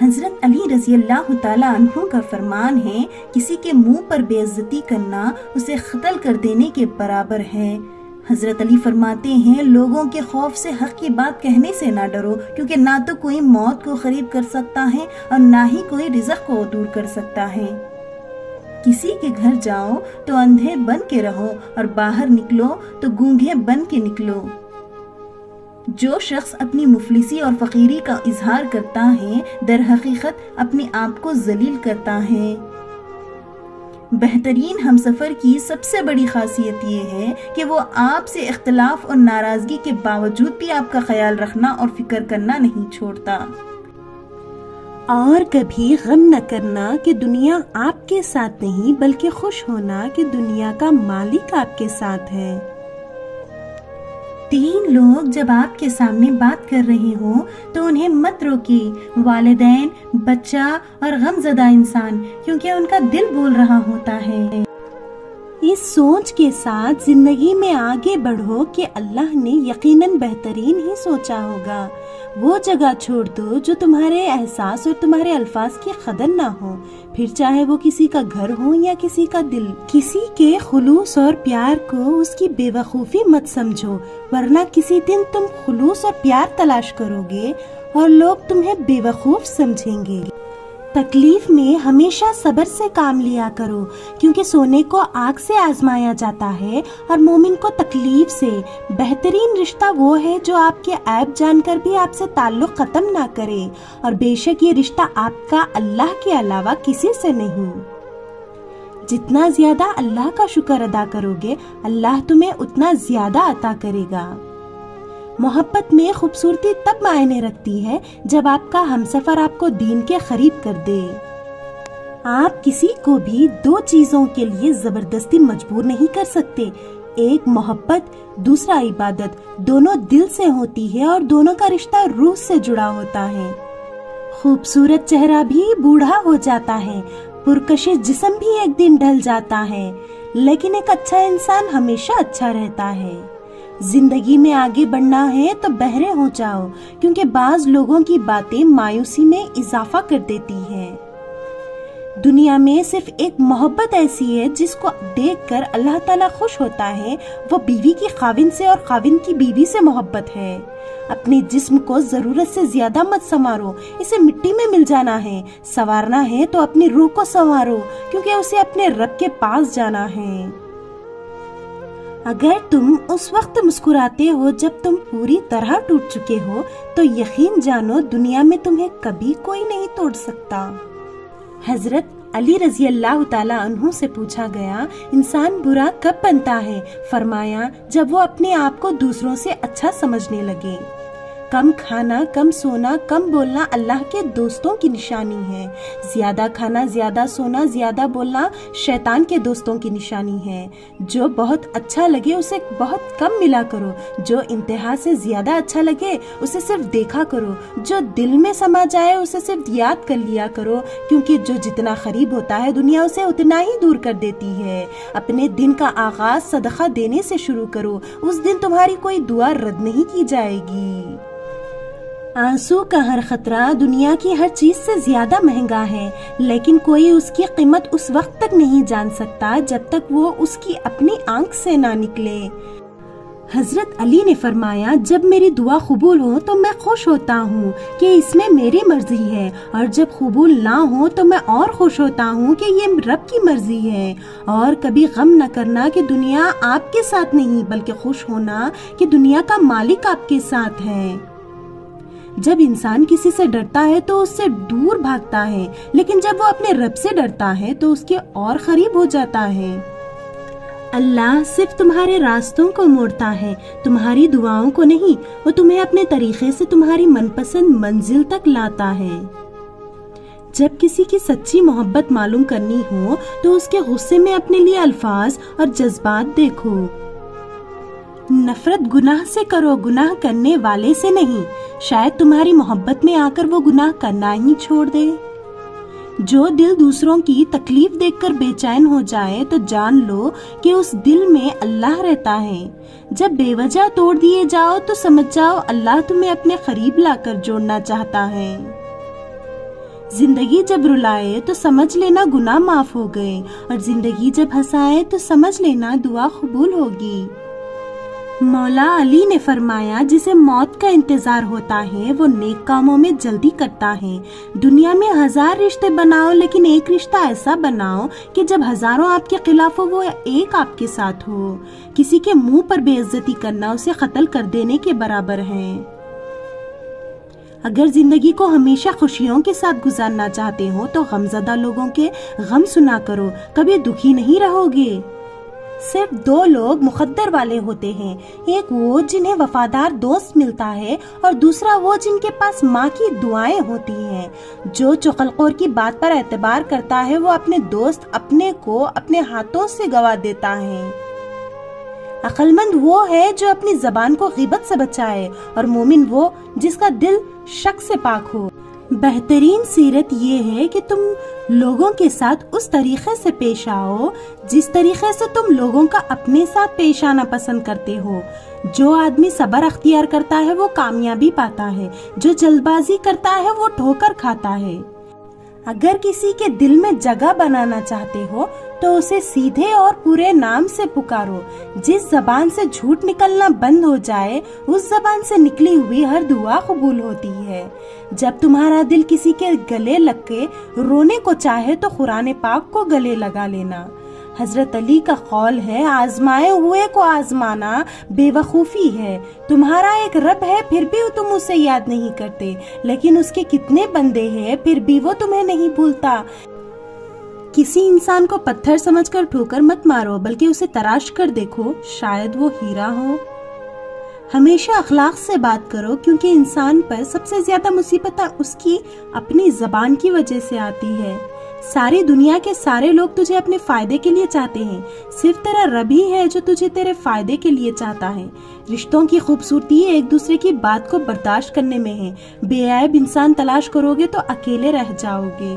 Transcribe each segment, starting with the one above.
حضرت علی رضی اللہ تعالیٰ عنہ کا فرمان ہے، کسی کے منہ پر بے عزتی کرنا اسے قتل کر دینے کے برابر ہے۔ حضرت علی فرماتے ہیں، لوگوں کے خوف سے حق کی بات کہنے سے نہ ڈرو، کیونکہ نہ تو کوئی موت کو قریب کر سکتا ہے اور نہ ہی کوئی رزق کو دور کر سکتا ہے۔ کسی کے گھر جاؤ تو اندھے بن کے رہو اور باہر نکلو تو گونگے بن کے نکلو۔ جو شخص اپنی مفلسی اور فقیری کا اظہار کرتا ہے، در حقیقت اپنے آپ کو ذلیل کرتا ہے۔ بہترین ہمسفر کی سب سے بڑی خاصیت یہ ہے کہ وہ آپ سے اختلاف اور ناراضگی کے باوجود بھی آپ کا خیال رکھنا اور فکر کرنا نہیں چھوڑتا۔ اور کبھی غم نہ کرنا کہ دنیا آپ کے ساتھ نہیں، بلکہ خوش ہونا کہ دنیا کا مالک آپ کے ساتھ ہے۔ تین لوگ جب آپ کے سامنے بات کر رہے ہوں تو انہیں مت روکیے، والدین، بچہ اور غمزدہ انسان، کیونکہ ان کا دل بول رہا ہوتا ہے۔ اس سوچ کے ساتھ زندگی میں آگے بڑھو کہ اللہ نے یقیناً بہترین ہی سوچا ہوگا۔ وہ جگہ چھوڑ دو جو تمہارے احساس اور تمہارے الفاظ کی قدر نہ ہو، پھر چاہے وہ کسی کا گھر ہو یا کسی کا دل۔ کسی کے خلوص اور پیار کو اس کی بے وقوفی مت سمجھو، ورنہ کسی دن تم خلوص اور پیار تلاش کرو گے اور لوگ تمہیں بے وقوف سمجھیں گے۔ تکلیف میں ہمیشہ صبر سے کام لیا کرو، کیونکہ سونے کو آگ سے آزمایا جاتا ہے اور مومن کو تکلیف سے۔ بہترین رشتہ وہ ہے جو آپ کے عیب جان کر بھی آپ سے تعلق ختم نہ کرے، اور بے شک یہ رشتہ آپ کا اللہ کے علاوہ کسی سے نہیں۔ جتنا زیادہ اللہ کا شکر ادا کرو گے، اللہ تمہیں اتنا زیادہ عطا کرے گا۔ محبت میں خوبصورتی تب معنی رکھتی ہے جب آپ کا ہمسفر آپ کو دین کے قریب کر دے۔ آپ کسی کو بھی دو چیزوں کے لیے زبردستی مجبور نہیں کر سکتے، ایک محبت، دوسرا عبادت۔ دونوں دل سے ہوتی ہے اور دونوں کا رشتہ روح سے جڑا ہوتا ہے۔ خوبصورت چہرہ بھی بوڑھا ہو جاتا ہے، پرکشش جسم بھی ایک دن ڈھل جاتا ہے، لیکن ایک اچھا انسان ہمیشہ اچھا رہتا ہے۔ زندگی میں آگے بڑھنا ہے تو بہرے ہو جاؤ، کیونکہ بعض لوگوں کی باتیں مایوسی میں اضافہ کر دیتی ہیں۔ دنیا میں صرف ایک محبت ایسی ہے جس کو دیکھ کر اللہ تعالیٰ خوش ہوتا ہے، وہ بیوی کی خاوند سے اور خاوند کی بیوی سے محبت ہے۔ اپنے جسم کو ضرورت سے زیادہ مت سنوارو، اسے مٹی میں مل جانا ہے۔ سنوارنا ہے تو اپنی روح کو سنوارو، کیونکہ اسے اپنے رب کے پاس جانا ہے۔ اگر تم اس وقت مسکراتے ہو جب تم پوری طرح ٹوٹ چکے ہو، تو یقین جانو دنیا میں تمہیں کبھی کوئی نہیں توڑ سکتا۔ حضرت علی رضی اللہ تعالیٰ عنہ سے پوچھا گیا، انسان برا کب بنتا ہے؟ فرمایا، جب وہ اپنے آپ کو دوسروں سے اچھا سمجھنے لگے۔ کم کھانا، کم سونا، کم بولنا اللہ کے دوستوں کی نشانی ہے۔ زیادہ کھانا، زیادہ سونا، زیادہ بولنا شیطان کے دوستوں کی نشانی ہے۔ جو بہت اچھا لگے اسے بہت کم ملا کرو، جو انتہا سے زیادہ اچھا لگے اسے صرف دیکھا کرو، جو دل میں سما جائے اسے صرف یاد کر لیا کرو، کیونکہ جو جتنا قریب ہوتا ہے دنیا اسے اتنا ہی دور کر دیتی ہے۔ اپنے دن کا آغاز صدقہ دینے سے شروع کرو، اس دن تمہاری کوئی دعا رد نہیں کی جائے گی۔ آنسو کا ہر خطرہ دنیا کی ہر چیز سے زیادہ مہنگا ہے، لیکن کوئی اس کی قیمت اس وقت تک نہیں جان سکتا جب تک وہ اس کی اپنی آنکھ سے نہ نکلے۔ حضرت علی نے فرمایا، جب میری دعا قبول ہو تو میں خوش ہوتا ہوں کہ اس میں میری مرضی ہے، اور جب قبول نہ ہو تو میں اور خوش ہوتا ہوں کہ یہ رب کی مرضی ہے۔ اور کبھی غم نہ کرنا کہ دنیا آپ کے ساتھ نہیں، بلکہ خوش ہونا کہ دنیا کا مالک آپ کے ساتھ ہے۔ جب انسان کسی سے ڈرتا ہے تو اس سے دور بھاگتا ہے، لیکن جب وہ اپنے رب سے ڈرتا ہے تو اس کے اور قریب ہو جاتا ہے۔ اللہ صرف تمہارے راستوں کو موڑتا ہے، تمہاری دعاؤں کو نہیں۔ وہ تمہیں اپنے طریقے سے تمہاری من پسند منزل تک لاتا ہے۔ جب کسی کی سچی محبت معلوم کرنی ہو تو اس کے غصے میں اپنے لیے الفاظ اور جذبات دیکھو۔ نفرت گناہ سے کرو، گناہ کرنے والے سے نہیں، شاید تمہاری محبت میں آ کر وہ گناہ کرنا ہی چھوڑ دے۔ جو دل دوسروں کی تکلیف دیکھ کر بے چین ہو جائے تو جان لو کہ اس دل میں اللہ رہتا ہے۔ جب بے وجہ توڑ دیے جاؤ تو سمجھ جاؤ اللہ تمہیں اپنے قریب لا کر جوڑنا چاہتا ہے۔ زندگی جب رلائے تو سمجھ لینا گناہ معاف ہو گئے، اور زندگی جب ہنسائے تو سمجھ لینا دعا قبول ہوگی۔ مولا علی نے فرمایا جسے موت کا انتظار ہوتا ہے وہ نیک کاموں میں جلدی کرتا ہے۔ دنیا میں 1000 رشتے بناؤ لیکن ایک رشتہ ایسا بناؤ کہ جب ہزاروں آپ کے خلاف ہو وہ ایک آپ کے ساتھ ہو۔ کسی کے منہ پر بے عزتی کرنا اسے قتل کر دینے کے برابر ہے۔ اگر زندگی کو ہمیشہ خوشیوں کے ساتھ گزارنا چاہتے ہو تو غمزدہ لوگوں کے غم سنا کرو، کبھی دکھی نہیں رہو گے۔ صرف 2 لوگ مقدر والے ہوتے ہیں، ایک وہ جنہیں وفادار دوست ملتا ہے اور دوسرا وہ جن کے پاس ماں کی دعائیں ہوتی ہیں۔ جو چغلخور کی بات پر اعتبار کرتا ہے وہ اپنے دوست اپنے کو اپنے ہاتھوں سے گوا دیتا ہے۔ عقل مند وہ ہے جو اپنی زبان کو غیبت سے بچائے، اور مومن وہ جس کا دل شک سے پاک ہو۔ بہترین سیرت یہ ہے کہ تم لوگوں کے ساتھ اس طریقے سے پیش آؤ جس طریقے سے تم لوگوں کا اپنے ساتھ پیش آنا پسند کرتے ہو۔ جو آدمی صبر اختیار کرتا ہے وہ کامیابی پاتا ہے، جو جلد بازی کرتا ہے وہ ٹھوکر کھاتا ہے۔ اگر کسی کے دل میں جگہ بنانا چاہتے ہو تو اسے سیدھے اور پورے نام سے پکارو۔ جس زبان سے جھوٹ نکلنا بند ہو جائے اس زبان سے نکلی ہوئی ہر دعا قبول ہوتی ہے۔ جب تمہارا دل کسی کے گلے لگ کے رونے کو چاہے تو قرآن پاک کو گلے لگا لینا۔ حضرت علی کا قول ہے، آزمائے ہوئے کو آزمانا بے وقوفی ہے۔ تمہارا ایک رب ہے پھر بھی تم اسے یاد نہیں کرتے، لیکن اس کے کتنے بندے ہیں پھر بھی وہ تمہیں نہیں بھولتا۔ کسی انسان کو پتھر سمجھ کر ٹھوکر مت مارو بلکہ اسے تراش کر دیکھو، شاید وہ ہیرا ہو۔ ہمیشہ اخلاق سے بات کرو کیونکہ انسان پر سب سے زیادہ مصیبت اس کی اپنی زبان کی وجہ سے آتی ہے۔ ساری دنیا کے سارے لوگ تجھے اپنے فائدے کے لیے چاہتے ہیں، صرف تیرا رب ہی ہے جو تجھے تیرے فائدے کے لیے چاہتا ہے۔ رشتوں کی خوبصورتی ایک دوسرے کی بات کو برداشت کرنے میں ہے۔ بے عیب انسان تلاش کرو گے تو اکیلے رہ جاؤ گے۔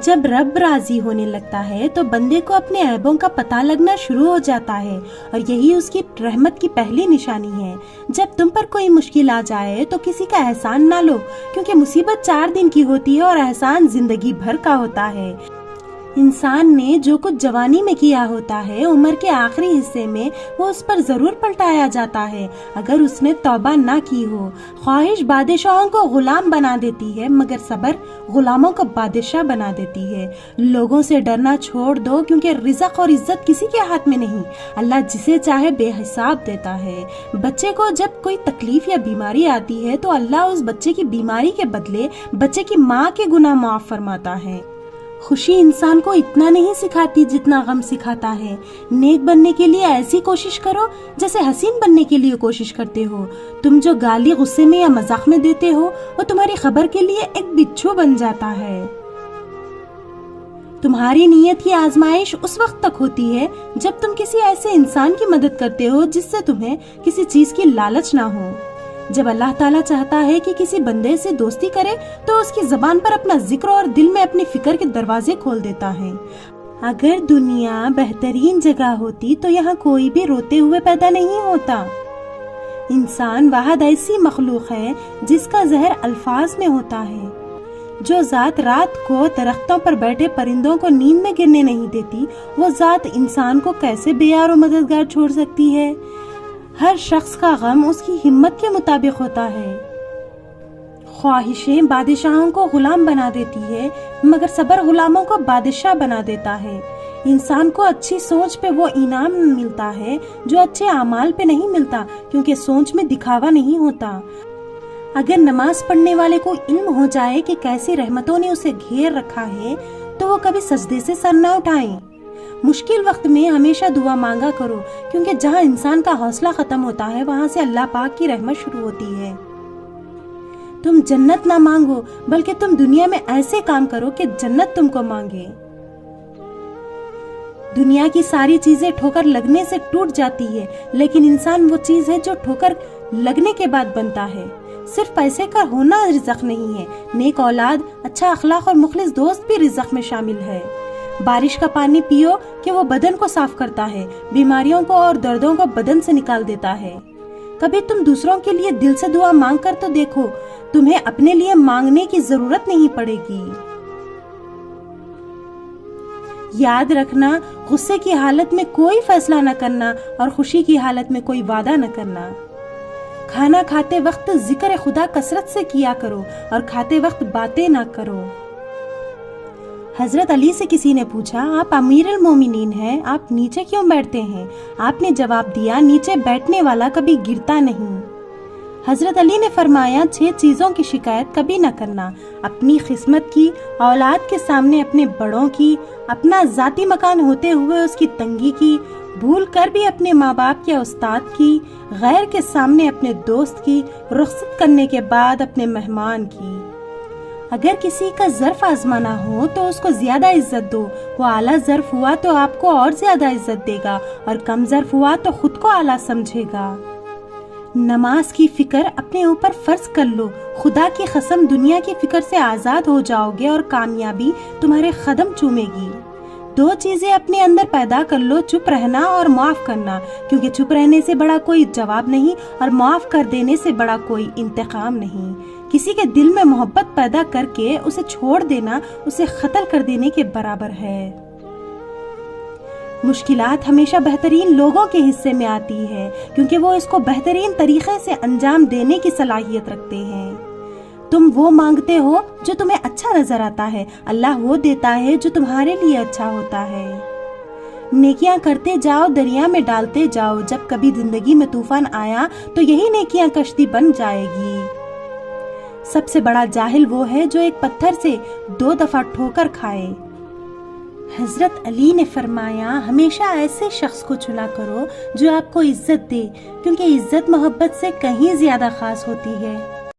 جب رب راضی ہونے لگتا ہے تو بندے کو اپنے عیبوں کا پتہ لگنا شروع ہو جاتا ہے، اور یہی اس کی رحمت کی پہلی نشانی ہے۔ جب تم پر کوئی مشکل آ جائے تو کسی کا احسان نہ لو، کیونکہ مصیبت 4 دن کی ہوتی ہے اور احسان زندگی بھر کا ہوتا ہے۔ انسان نے جو کچھ جوانی میں کیا ہوتا ہے عمر کے آخری حصے میں وہ اس پر ضرور پلٹایا جاتا ہے اگر اس نے توبہ نہ کی ہو۔ خواہش بادشاہوں کو غلام بنا دیتی ہے مگر صبر غلاموں کو بادشاہ بنا دیتی ہے۔ لوگوں سے ڈرنا چھوڑ دو کیونکہ رزق اور عزت کسی کے ہاتھ میں نہیں، اللہ جسے چاہے بے حساب دیتا ہے۔ بچے کو جب کوئی تکلیف یا بیماری آتی ہے تو اللہ اس بچے کی بیماری کے بدلے بچے کی ماں کے گناہ معاف فرماتا ہے۔ خوشی انسان کو اتنا نہیں سکھاتی جتنا غم سکھاتا ہے۔ نیک بننے کے لیے ایسی کوشش کرو جیسے حسین بننے کے لیے کوشش کرتے ہو۔ تم جو گالی غصے میں یا مذاق میں دیتے ہو وہ تمہاری خبر کے لیے ایک بچھو بن جاتا ہے۔ تمہاری نیت کی آزمائش اس وقت تک ہوتی ہے جب تم کسی ایسے انسان کی مدد کرتے ہو جس سے تمہیں کسی چیز کی لالچ نہ ہو۔ جب اللہ تعالیٰ چاہتا ہے کہ کسی بندے سے دوستی کرے تو اس کی زبان پر اپنا ذکر اور دل میں اپنی فکر کے دروازے کھول دیتا ہے۔ اگر دنیا بہترین جگہ ہوتی تو یہاں کوئی بھی روتے ہوئے پیدا نہیں ہوتا۔ انسان واحد ایسی مخلوق ہے جس کا زہر الفاظ میں ہوتا ہے۔ جو ذات رات کو درختوں پر بیٹھے پرندوں کو نیند میں گرنے نہیں دیتی وہ ذات انسان کو کیسے بے یار و مددگار چھوڑ سکتی ہے؟ ہر شخص کا غم اس کی ہمت کے مطابق ہوتا ہے۔ خواہشیں بادشاہوں کو غلام بنا دیتی ہے مگر صبر غلاموں کو بادشاہ بنا دیتا ہے۔ انسان کو اچھی سوچ پہ وہ انعام ملتا ہے جو اچھے اعمال پہ نہیں ملتا، کیونکہ سوچ میں دکھاوا نہیں ہوتا۔ اگر نماز پڑھنے والے کو علم ہو جائے کہ کیسی رحمتوں نے اسے گھیر رکھا ہے تو وہ کبھی سجدے سے سر نہ اٹھائیں۔ مشکل وقت میں ہمیشہ دعا مانگا کرو کیونکہ جہاں انسان کا حوصلہ ختم ہوتا ہے وہاں سے اللہ پاک کی رحمت شروع ہوتی ہے۔ تم جنت نہ مانگو بلکہ تم دنیا میں ایسے کام کرو کہ جنت تم کو مانگے۔ دنیا کی ساری چیزیں ٹھوکر لگنے سے ٹوٹ جاتی ہے لیکن انسان وہ چیز ہے جو ٹھوکر لگنے کے بعد بنتا ہے۔ صرف پیسے کا ہونا رزق نہیں ہے، نیک اولاد، اچھا اخلاق اور مخلص دوست بھی رزق میں شامل ہے۔ بارش کا پانی پیو کہ وہ بدن کو صاف کرتا ہے، بیماریوں کو اور دردوں کو بدن سے نکال دیتا ہے۔ کبھی تم دوسروں کے لیے دل سے دعا مانگ کر تو دیکھو، تمہیں اپنے لیے مانگنے کی ضرورت نہیں پڑے گی۔ یاد رکھنا، غصے کی حالت میں کوئی فیصلہ نہ کرنا اور خوشی کی حالت میں کوئی وعدہ نہ کرنا۔ کھانا کھاتے وقت ذکر خدا کثرت سے کیا کرو اور کھاتے وقت باتیں نہ کرو۔ حضرت علی سے کسی نے پوچھا، آپ امیر المومنین ہیں، آپ نیچے کیوں بیٹھتے ہیں؟ آپ نے جواب دیا، نیچے بیٹھنے والا کبھی گرتا نہیں۔ حضرت علی نے فرمایا، 6 چیزوں کی شکایت کبھی نہ کرنا، اپنی قسمت کی، اولاد کے سامنے اپنے بڑوں کی، اپنا ذاتی مکان ہوتے ہوئے اس کی تنگی کی، بھول کر بھی اپنے ماں باپ یا استاد کی، غیر کے سامنے اپنے دوست کی، رخصت کرنے کے بعد اپنے مہمان کی۔ اگر کسی کا ظرف آزمانا ہو تو اس کو زیادہ عزت دو، وہ اعلیٰ ظرف ہوا تو آپ کو اور زیادہ عزت دے گا اور کم ظرف ہوا تو خود کو اعلیٰ سمجھے گا۔ نماز کی فکر اپنے اوپر فرض کر لو، خدا کی قسم دنیا کی فکر سے آزاد ہو جاؤ گے اور کامیابی تمہارے قدم چومے گی۔ 2 چیزیں اپنے اندر پیدا کر لو، چپ رہنا اور معاف کرنا، کیونکہ چپ رہنے سے بڑا کوئی جواب نہیں اور معاف کر دینے سے بڑا کوئی انتقام نہیں۔ کسی کے دل میں محبت پیدا کر کے اسے چھوڑ دینا اسے قتل کر دینے کے برابر ہے۔ مشکلات ہمیشہ بہترین لوگوں کے حصے میں آتی ہے، کیونکہ وہ اس کو بہترین طریقے سے انجام دینے کی صلاحیت رکھتے ہیں۔ تم وہ مانگتے ہو جو تمہیں اچھا نظر آتا ہے، اللہ وہ دیتا ہے جو تمہارے لیے اچھا ہوتا ہے۔ نیکیاں کرتے جاؤ، دریا میں ڈالتے جاؤ، جب کبھی زندگی میں طوفان آیا تو یہی نیکیاں کشتی بن جائے گی۔ سب سے بڑا جاہل وہ ہے جو ایک پتھر سے 2 دفعہ ٹھوکر کھائے۔ حضرت علی نے فرمایا، ہمیشہ ایسے شخص کو چنا کرو جو آپ کو عزت دے، کیونکہ عزت محبت سے کہیں زیادہ خاص ہوتی ہے۔